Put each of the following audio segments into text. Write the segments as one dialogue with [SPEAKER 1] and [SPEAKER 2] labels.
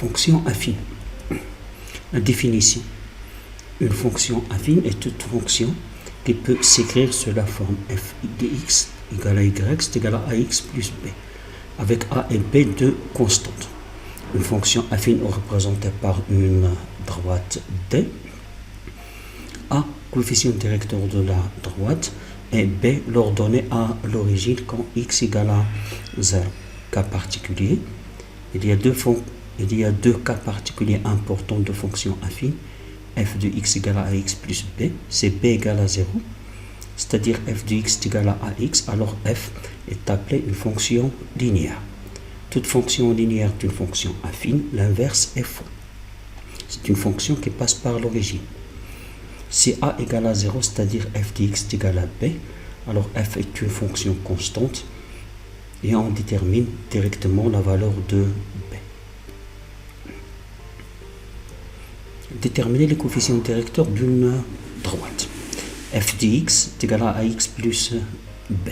[SPEAKER 1] fonction affine. La définition. Une fonction affine est toute fonction qui peut s'écrire sous la forme f de x égale à y, c'est égal à ax plus b, avec a et b deux constantes. Une fonction affine est représentée par une droite D, A, coefficient directeur de la droite, et B, l'ordonnée à l'origine quand x égale à 0. Cas particulier, il y a deux cas particuliers importants de fonctions affines. F de x égale à ax plus b, c'est b égale à 0, c'est-à-dire f de x est égal à ax, alors f est appelée une fonction linéaire. Toute fonction linéaire est une fonction affine, l'inverse est faux. C'est une fonction qui passe par l'origine. Si a égale à 0, c'est-à-dire f de x est égal à b, alors f est une fonction constante et on détermine directement la valeur de b. Déterminer les coefficients directeurs d'une droite. F de x est égal à ax plus b.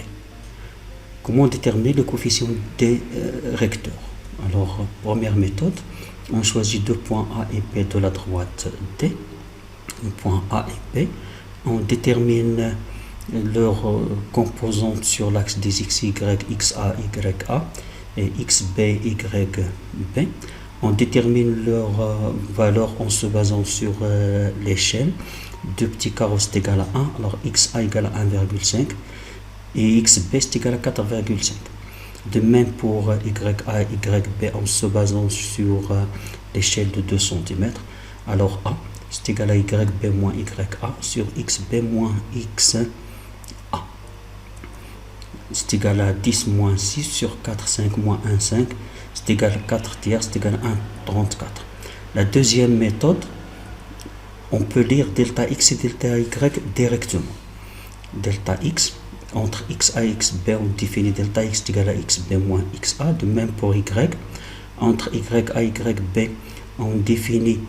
[SPEAKER 1] Comment déterminer le coefficient des recteurs? Alors, première méthode, on choisit deux points A et B de la droite D. Le point A et B, on détermine leurs composantes sur l'axe des x, y, xa, ya et xb, yb. On détermine leur valeur en se basant sur l'échelle. Deux petits carreaux c'est égal à 1, alors xa égale à 1,5 et xb c'est égal à 4,5. De même pour ya, yb en se basant sur l'échelle de 2 cm. Alors a c'est égal à yb moins ya sur xb moins xa. C'est égal à 10 moins 6 sur 4, 5 moins 1, 5. C'est égal à 4 tiers, c'est égal à 1, 34. La deuxième méthode, on peut lire delta x et delta y directement. Delta x, entre xa et xb, on définit delta x est égal à xb moins xa. De même pour y, entre ya et yb, on définit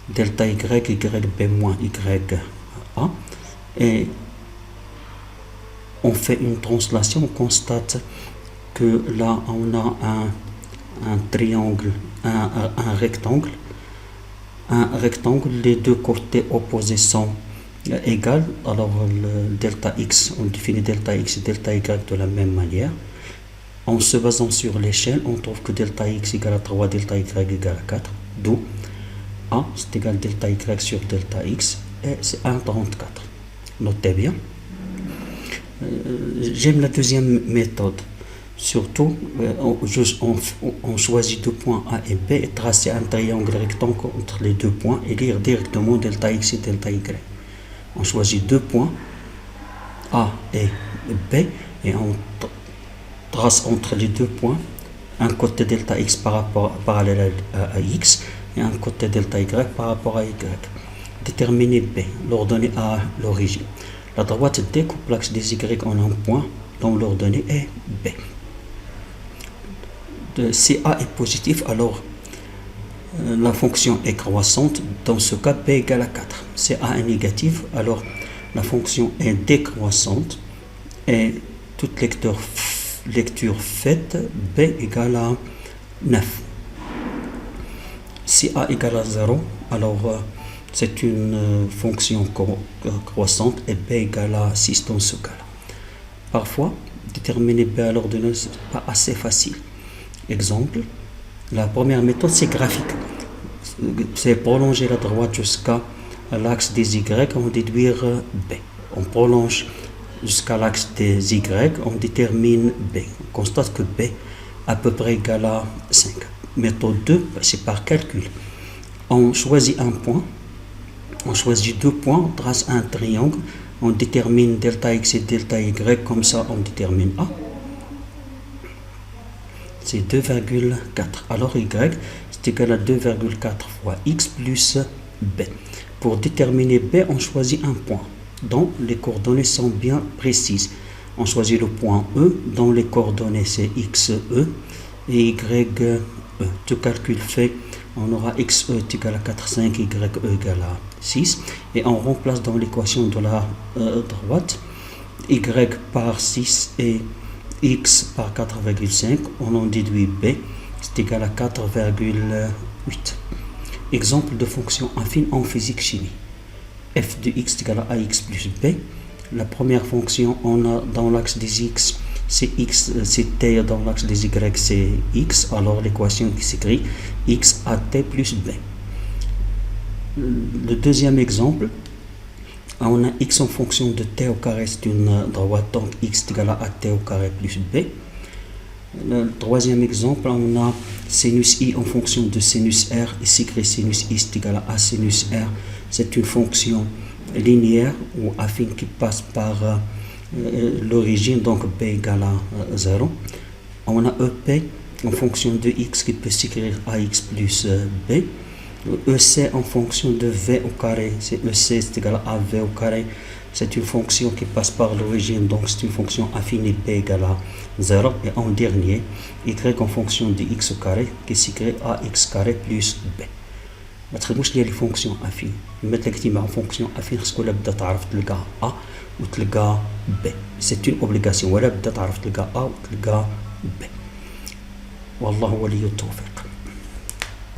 [SPEAKER 1] delta y, yb moins ya. Et on fait une translation, on constate que là on a un triangle, un rectangle. Un rectangle, les deux côtés opposés sont égaux. Alors le delta x, on définit delta x et delta y de la même manière. En se basant sur l'échelle, on trouve que delta x égale à 3, delta y égale à 4. D'où a c'est égal à delta y sur delta x et c'est 1,34. Notez bien. J'aime la deuxième méthode. Surtout, on choisit deux points A et B et tracer un triangle rectangle entre les deux points et lire directement delta x et delta y. On choisit deux points A et B et on trace entre les deux points un côté delta x parallèle à x et un côté delta y par rapport à y. Déterminer B, l'ordonnée à l'origine. La droite D coupe l'axe des y en un point dont l'ordonnée est B. Si A est positif, alors la fonction est croissante. Dans ce cas, B égale à 4. Si A est négatif, alors la fonction est décroissante. Et toute lecture faite, B égale à 9. Si A égale à 0, alors c'est une fonction croissante et B égale à 6 dans ce cas-là. Parfois, déterminer B à l'ordonnée, ce n'est pas assez facile. Exemple, la première méthode, c'est graphique. C'est prolonger la droite jusqu'à l'axe des Y, on déduire B. On prolonge jusqu'à l'axe des Y, on détermine B. On constate que B à peu près égal à 5. Méthode 2, c'est par calcul. On choisit un point, on choisit deux points, on trace un triangle, on détermine delta x et delta y, comme ça on détermine A. C'est 2,4. Alors y, c'est égal à 2,4 fois x plus b. Pour déterminer b, on choisit un point dont les coordonnées sont bien précises. On choisit le point E, dont les coordonnées c'est xe et ye. Tout calcul fait, on aura xe est égal à 4,5, ye égale à 6. Et on remplace dans l'équation de la droite y par 6 et x par 4,5, on en déduit b, c'est égal à 4,8. Exemple de fonction affine en physique-chimie. F de x est égal à ax plus b. La première fonction, on a dans l'axe des x, c'est x, c'est t, dans l'axe des y, c'est x. Alors l'équation qui s'écrit x à t plus b. Le deuxième exemple, on a x en fonction de t au carré, c'est une droite, donc x est égal à t au carré plus b. Le troisième exemple, on a sinus i en fonction de sinus r, et s'écrit sinus i est égal à sinus r. C'est une fonction linéaire ou affine qui passe par l'origine, donc b égale à 0. On a ep en fonction de x qui peut s'écrire ax plus b. EC en fonction de v au carré, c'est EC c'est égal à v au carré. C'est une fonction qui passe par l'origine, donc c'est une fonction affine et b égale à 0. Et en dernier, y en fonction de x au carré qui s'écrit ax carré plus b. ما تخدموش ليا لي فونكسيون افين، لما تلاقيتي مع فونكسيون افين خصك ولا بدا تعرف تلقى ا وتلقى ب، سي اون اوبليغاسيون، ولا بدا تعرف تلقى ا وتلقى ب. والله ولي التوفيق.